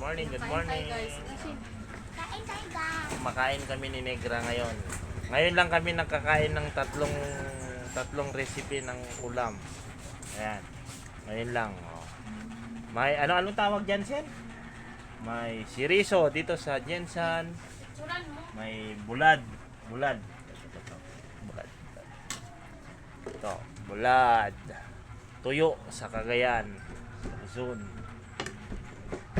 morning, good morning. Kain tayo guys. Kumakain kami ni Negra ngayon. Ngayon lang kami nakakain ng tatlong recipe ng ulam. Ayan. Ngayon lang. Oh. May anong tawag dyan, Sen? May siriso dito sa Jensan. May bulad. Bulad. Ito, bulad. Tuyo sa Cagayan. Luzon.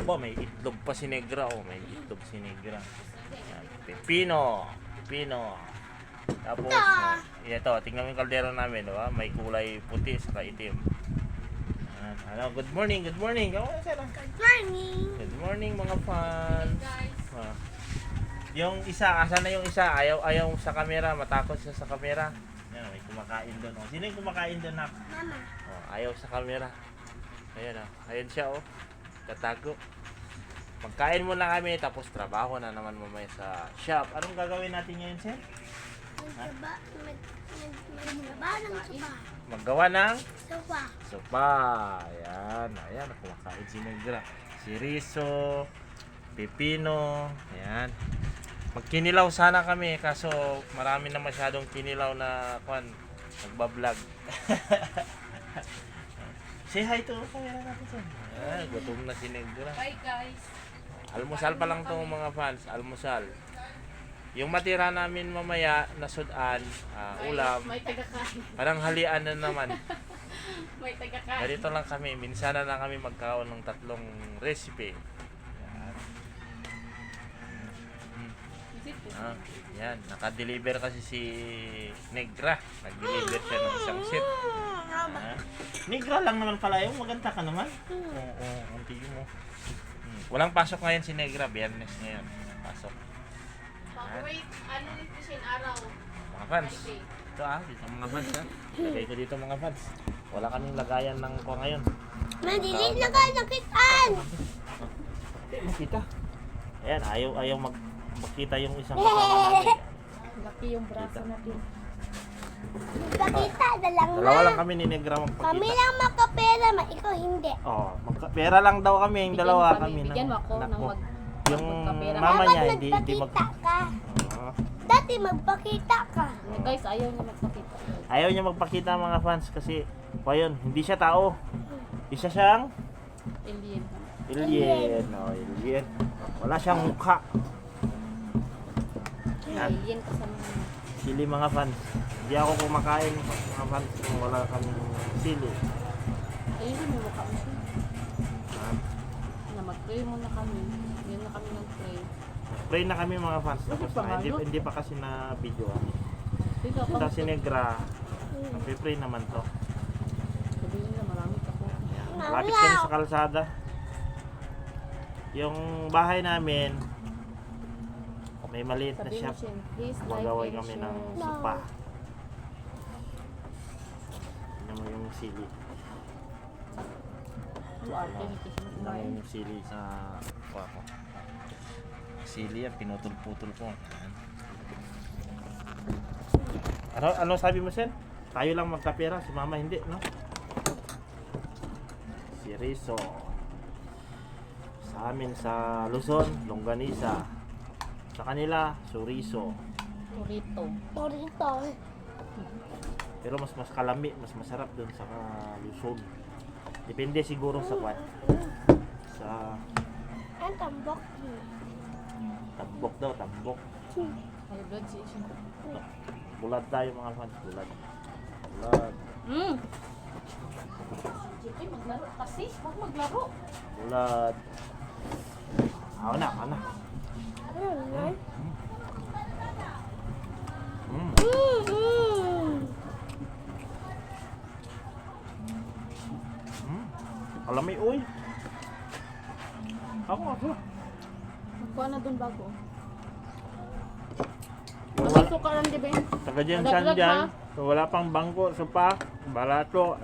Ba, may itlog pa si Negra. Oh, may itlog si Negra. Ayan. Pepino. Tapos, ito, tingnan mo yung kaldero namin. Diba? May kulay puti sa itim. Ayan. Good morning. Good morning. Good morning mga fans. Yung isa, asan na yung isa? Ayaw sa camera, matakot siya sa camera. Yan, may kumakain doon. Oh. Sino yung kumakain doon, Nak? Mama. Oh, ayaw sa camera. Ayan, oh. Ayan siya, oh. Tatago. Magkain muna kami, tapos trabaho na naman mamaya sa shop. Anong gagawin natin ngayon, Sir? Maglaba ng sopa. Maggawa ng Sopa. sopa. Ayan, kumakain si Negra. Siriso, pepino, ayan. Magkinilaw sana kami, kaso marami na masyadong kinilaw na nagbablog. Say hi to camera natin, Sir. Gutom na si Negra. Bye guys. Almusal pa lang to mga fans, almusal. Yung matira namin mamaya na sudan, ulam, May tagakain. parang halian na naman. May tagakain. Ganito lang kami, minsan na kami magkaon ng tatlong recipe. Yan, naka-deliver kasi si Negra. Nag-deliver siya ng isang set. Negra lang naman pala yung maganda ka naman. Oo, ang tingin mo. Walang pasok ngayon si Negra, Biyernes ngayon. Pasok. Pag-wait, ano nito siya araw? Mga fans. Ito dito mga fans Lagay ko dito mga fans. Wala kaming lagayan ng ko ngayon. Madilit na ka nakitaan. Makita. Ayan, ayaw makita yung isang kasama natin. Laki yung braso natin. Magkakita na lang Dalawa na. lang kami ni Negra magpakita. Kami lang makapera, ikaw hindi. Oh, pera lang daw kami, yung dalawa kami. Bigyan mo ako anak ng mo. Yung magkapera. mama niya, Dapat hindi nagpakita ka. Oh. Dati magpakita ka. Guys, ayaw niya magpakita. Ayaw niya magpakita mga fans kasi, yun, hindi siya tao. Isa siyang Alien. alien. Oh, alien. Wala siyang mukha. Yan. Alien kasama niya. Sili mga fans. Hindi ako kumakain mga fans kung wala kaming sili. Ayun yung mukha mo siya. Ah, Na mag-pray muna kami. Yan na kami nag-pray. Pray na kami mga fans. Tapos pa na, nga, hindi pa kasi na video. Dito ako. Ito si Negra. Pray naman to. Sabihin nila marami ka po. Lapit kami sa kalsada. Yung bahay namin, may maliit na Sabihin mo shop. siya, please like Magaway and kami share. ng sopa. Tignan mo yung sili. Arte ni Kiss Tignan mo yung sili sa kuha ko. Sili yan, pinutol-putol ko. Ano sabi mo, Sen? Tayo lang magkapera, si Mama hindi, no? Si Rizzo. Sa amin sa Luzon, Longganisa. Sa kanila, Suriso. Torito. Torito. Pero mas kalami, mas masarap dun sa Luzon. Depende siguro sa sa Ang tambok. tambok daw, tambok. High blood siya. Bulad tayo mga fans, bulad. JP, maglaro kasi. Huwag maglaro. Bulad. Ako na. Ano Mm. Alamay, uy. Ako. Magkuha na dun bago. Wala. Masok ka lang, di ba? Taga dyan Nagaglag, dyan. ha? So, wala pang bangko, sopa, balato,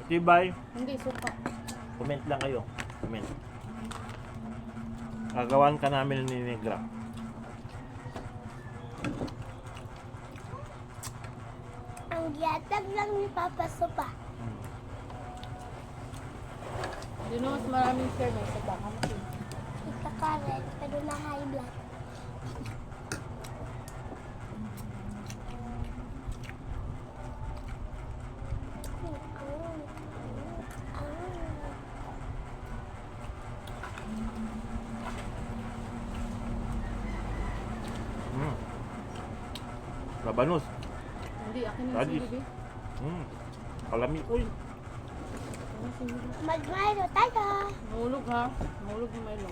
tibay. Hindi, suka. Comment lang kayo. Comment. Gagawan ka namin ni Negra. Ang yatag lang ni Papa Sopa. Yun know, mas maraming share may sa baka. pa rin, pero na high blood. Mm. Labanos. Hindi, akin na Daddy. yung sili. Mm. Kalami. Uy. Mag-Milo tayo. Mahulog ha. Mahulog yung Milo.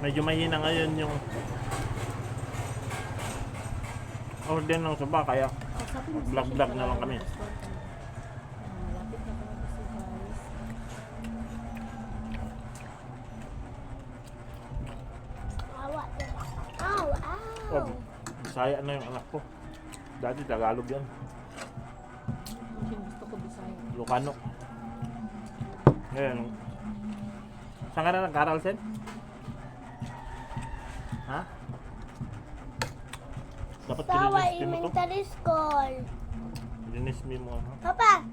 Medyo mahina ngayon yung order ng soba kaya vlog-vlog na lang kami. Malapit na kami kasi guys. Awa. Aw, aw. Oh, Bisaya na yung anak ko. Dati Tagalog yan. Yung gusto ko Bisaya. Ilocano. Ngayon, saan ka na nag-aral, Sen? Ha? Dapat Sawa kilinis mo to. Elementary School. Kilinis mo, ha? Papa,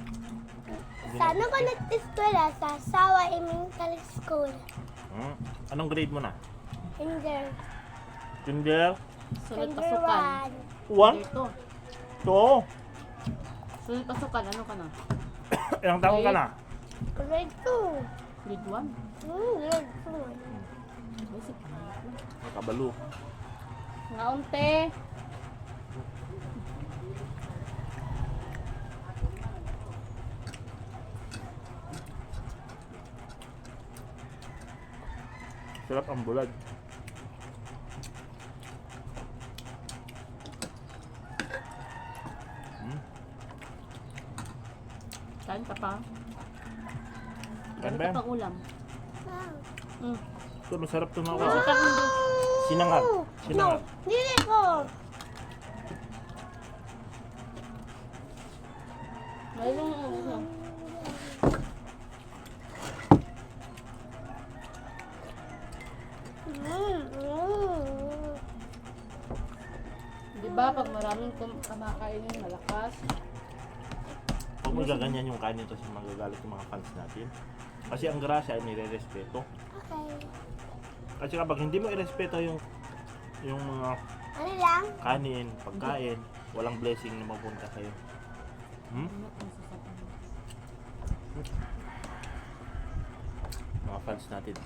saan ako nag-eskwela? Sa Sawa Elementary School. Hmm? Anong grade mo na? Kinder. Kinder? Sunod Kinder pasukan. 1? Dito. To. Sunod pasukan. Ano ka na? Ilang taon ka na? Grade 2. Grade 1? Grade 2. Basic. Nakabalo. Ngaunte. Sarap ang bulad. Hmm? Kain ka pa. Kain Kain ba ka yan? pang ulam. Mm. Ito, masarap ito na ako. Kasi ka hindi. Sinangag. Sinangag. No, dili ko. Mayroon yung ulo. Di ba pag maraming kumakain yung malakas? Huwag mo gaganyan yung kanin kasi magagalit yung mga fans natin. Kasi ang grasya ay nire-respeto. Okay. Kasi kapag hindi mo irespeto yung mga Ano lang? kanin, pagkain, walang blessing na mapunta sa'yo. Hmm? Ano kung sasabihin? Mga fans natin.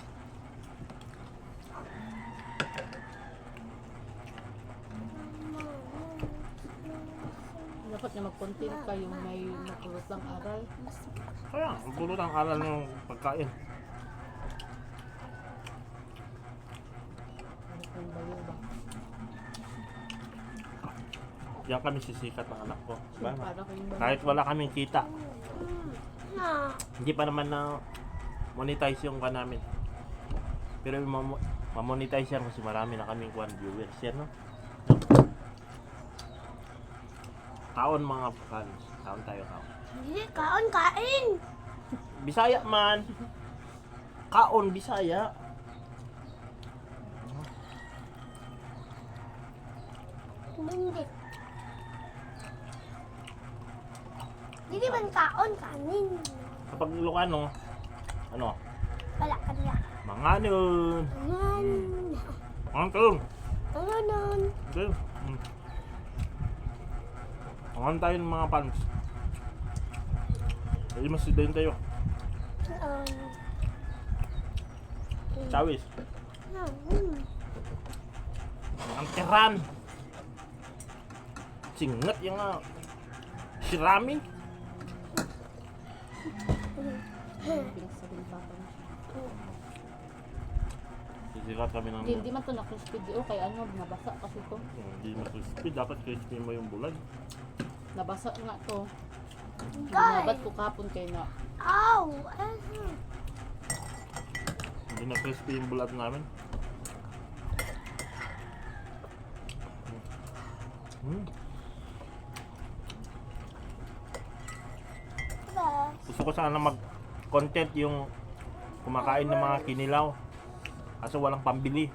Dapat na mag-content ka yung may makulot lang aral. Kaya, ang pulot ang aral ng pagkain. Ano kung baliw ba? Yan kami sisikat ng anak ko. Diba? Para kayong baliw. Kahit wala kaming kita, No. hindi pa naman na monetize yung ka namin. Pero ma-monetize yan kasi marami na kaming viewers yan, no? Taon mga fans. Taon tayo, taon. Hindi, kain. Bisaya man. Kaon, Bisaya. Hindi. Hindi man kaon, kanin. Kapag Ilocano, ano? Wala ka niya. Mga nun. Ayan. Ang tulong. Ano nun? Okay. Ang tayo ng mga fans. Ay, mas din tayo. Chawis. Ang tiran. Singat yung sirami. Pinagsabihin pa pa niya. Sisikat kami ng... Hindi man ito na-crispy di o kaya ano, nabasa kasi ito. Hindi na crispy. Dapat crispy mo yung bulag. Nabasa nga ito. Guys. Binabat ko kapon kayo na. Ow! Hindi na crispy yung bulag namin. Gusto ko sana mag-content yung kumakain ng mga kinilaw. Kaso walang pambili.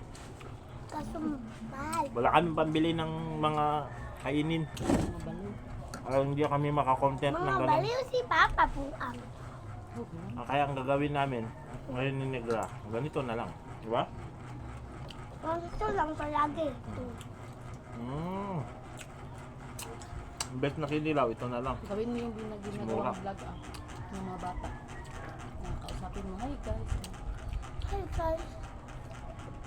Kaso mahal. Wala kaming pambili ng mga kainin. Mga baliw. Hindi kami makakontent ng Mga ganun. baliw si Papa Puang. Kaya ang gagawin namin ngayon ni Negra, ganito na lang. Di ba? Ito lang palagi. Imbes na kinilaw, ito na lang. Gawin mo yung Mura. ginagawa vlog ng mga bata. Kausapin mo, hi guys. Hi guys,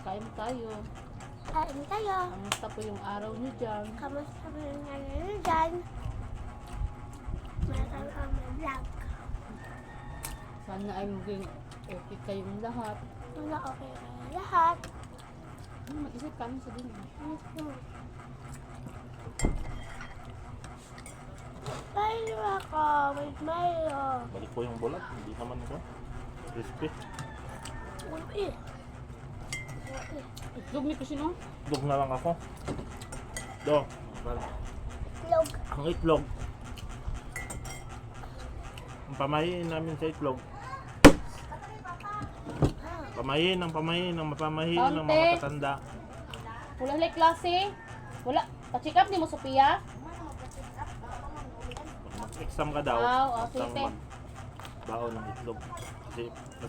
Kain tayo. kain tayo. Kamusta po yung araw niyo dyan? Kamusta mo yung nangyayari dyan? Meron kami vlog. Sana ay maging okay kayong lahat. Wala okay kayo lahat. Mag-isip kami sa din. Mayo ako, with mayo. Balik ko yung bulat, hindi naman ito. Crispy. Uy. Itlog ni kasi no? Itlog na lang ako. Do. Log. Ang itlog. Ang pamahiin namin sa itlog. Pamahiin ng mapamahiin ng mga Ante. tatanda. Wala na klase? Wala. Pa-check up ni mo, Sophia? Mag-exam ka daw. Wow, basta okay, baon ng itlog. Kasi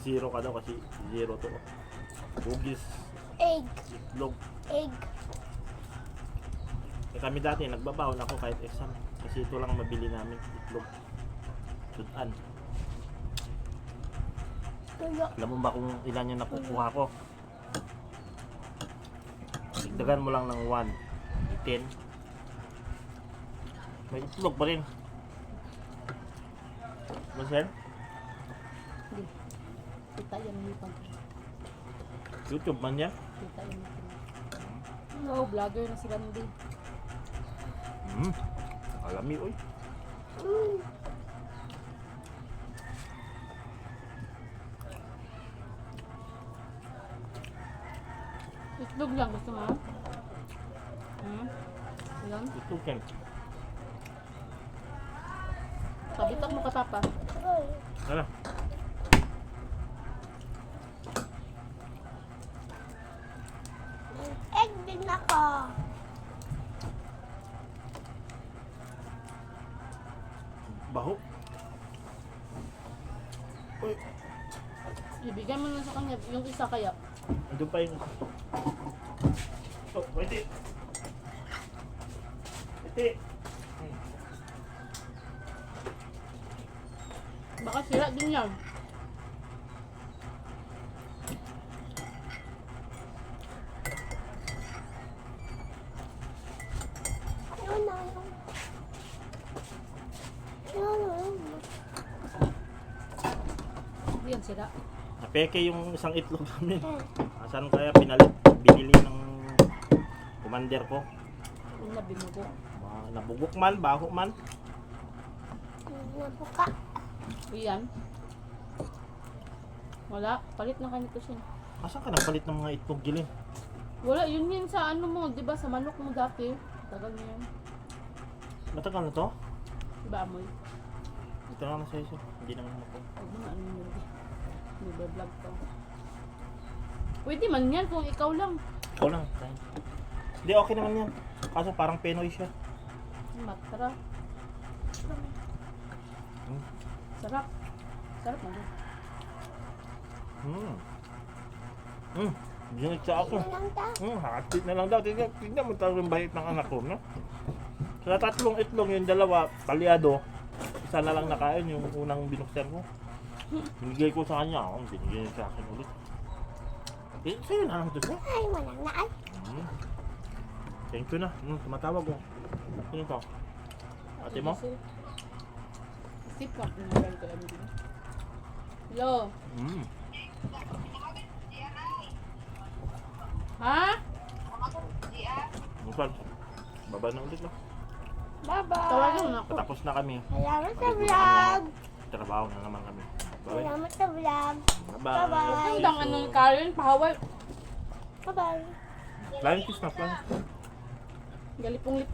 zero ka daw kasi zero to. Hugis, Egg. itlog. Egg. Eh, kami dati nagbabaon ako kahit exam. Kasi ito lang mabili namin, itlog. Sudan. Tuyo. Alam mo ba kung ilan yung nakukuha ko? Dagdagan mo lang ng 1. 10. May itlog pa rin. Masel? Hindi. Kita yan yung pag. YouTube man niya? Kita yan yung no, vlogger na sila hindi. Alami, oy. Itlog lang gusto mo? Ilan? Itlog yan. Kabitak mo katapa. Uy. Ano? Egg din ako. Baho. Uy, Ibigay mo na sa kanya yung isa kaya. andun pa yung... Oh, wait it. Wait it. Baka sira din yan. Yun na yun. Yun. Hindi yan sira. Napeke yung isang itlog namin. Asan kaya pinalit? Binili ng commander ko. Yung nabinugo. Nabugok man, baho man. Nabuka. Iyan. Wala. Palit na kanito siya. Asan ka nagpalit ng mga itlog gilin? Wala. Yun yun sa ano mo. Diba sa manok mo dati. Tagal na yan. Matagal na to? Diba amoy? Ito lang na sa iso. Hindi naman ako. Huwag mo na ano yun. Nagbablog ka. Pwede man yan kung ikaw lang. Ikaw lang. Hindi, okay naman yan. Kaso parang Penoy siya. Matara. Sarap. Sarap mo. Binigay sa ako. Lang ta. Hati na lang daw. Tignan mo talaga yung bait ng anak ko, no? Sa tatlong itlog, yung dalawa, palyado. Isa na lang nakain, yung unang binuksan ko. Binigay ko sa kanya, binigay niya sa akin ulit. Eh, sa'yo na lang ito siya. Ay, walang naan. Thank you na. Tumatawag ko. Sino to? Ate mo? Sip ka. Pinagaling ko lang din. Hello? Ha? Mukhang. Baba na ulit lang. Bye-bye. Tawagan mo na ako. Patapos na kami. Salamat sa vlog. Trabaho na naman kami. Bye. Salamat sa vlog. Bye-bye. Bye-bye. Ang dang anong Karen, pahaway. Bye-bye. Flying kiss na, flying kiss. Galipong-lipong.